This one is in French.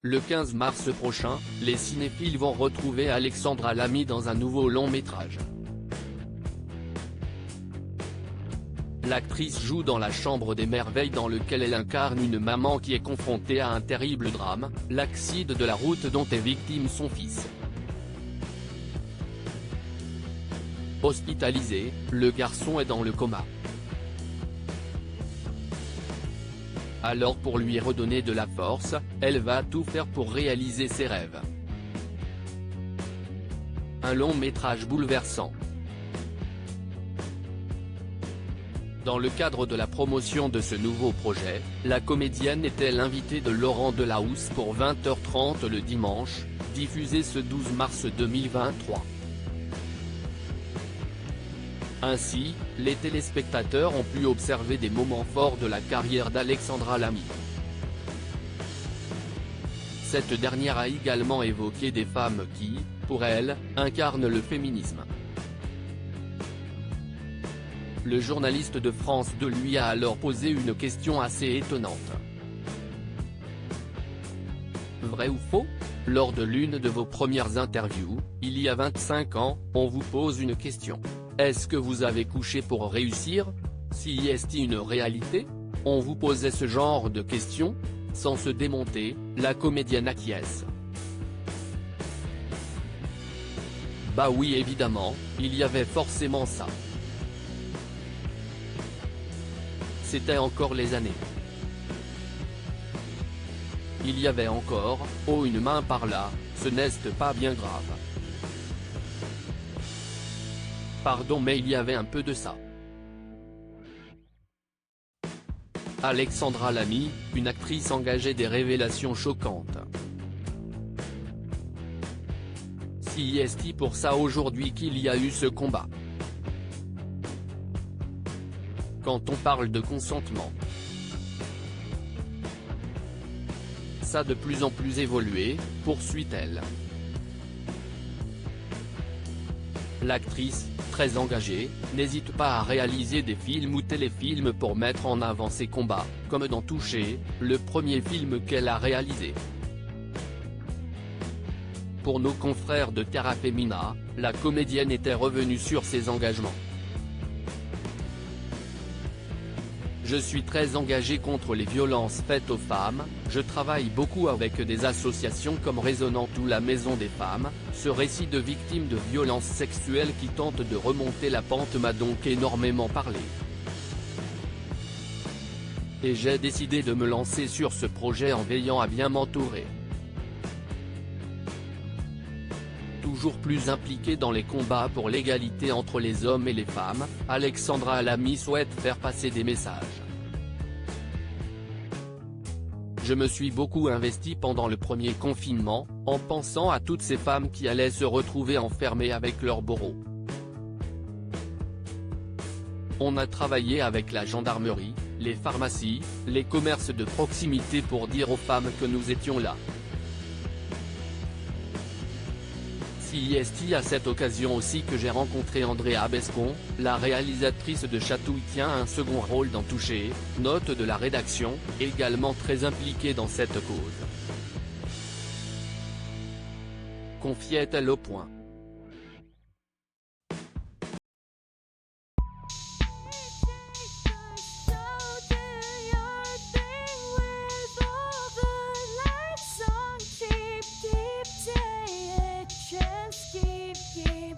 Le 15 mars prochain, les cinéphiles vont retrouver Alexandra Lamy dans un nouveau long métrage. L'actrice joue dans La Chambre des Merveilles dans lequel elle incarne une maman qui est confrontée à un terrible drame, l'accident de la route dont est victime son fils. Hospitalisé, le garçon est dans le coma. Alors pour lui redonner de la force, elle va tout faire pour réaliser ses rêves. Un long métrage bouleversant. Dans le cadre de la promotion de ce nouveau projet, la comédienne était l'invitée de Laurent Delahousse pour 20h30 le dimanche, diffusé ce 12 mars 2023. Ainsi, les téléspectateurs ont pu observer des moments forts de la carrière d'Alexandra Lamy. Cette dernière a également évoqué des femmes qui, pour elle, incarnent le féminisme. Le journaliste de France 2 lui a alors posé une question assez étonnante. Vrai ou faux? Lors de l'une de vos premières interviews, il y a 25 ans, on vous pose une question. Est-ce que vous avez couché pour réussir? Si est-ce une réalité? On vous posait ce genre de questions? Sans se démonter, la comédienne acquiesce. Bah oui évidemment, il y avait forcément ça. C'était encore les années. Il y avait encore, oh une main par là, ce n'est pas bien grave. Pardon mais il y avait un peu de ça. Alexandra Lamy, une actrice engagée des révélations choquantes. Si est pour ça aujourd'hui qu'il y a eu ce combat. Quand on parle de consentement. Ça de plus en plus évolué, poursuit-elle. L'actrice, très engagée, n'hésite pas à réaliser des films ou téléfilms pour mettre en avant ses combats, comme dans Touché, le premier film qu'elle a réalisé. Pour nos confrères de Terra Femina, la comédienne était revenue sur ses engagements. Je suis très engagée contre les violences faites aux femmes, je travaille beaucoup avec des associations comme Résonante ou la Maison des Femmes, ce récit de victimes de violences sexuelles qui tente de remonter la pente m'a donc énormément parlé. Et j'ai décidé de me lancer sur ce projet en veillant à bien m'entourer. Toujours plus impliquée dans les combats pour l'égalité entre les hommes et les femmes, Alexandra Lamy souhaite faire passer des messages. Je me suis beaucoup investie pendant le premier confinement, en pensant à toutes ces femmes qui allaient se retrouver enfermées avec leurs bourreaux. On a travaillé avec la gendarmerie, les pharmacies, les commerces de proximité pour dire aux femmes que nous étions là. C'est à cette occasion aussi que j'ai rencontré Andrea Bescon, la réalisatrice de Chatouille tient un second rôle dans Touché, note de la rédaction, également très impliquée dans cette cause. Confiait-elle au Point. Keep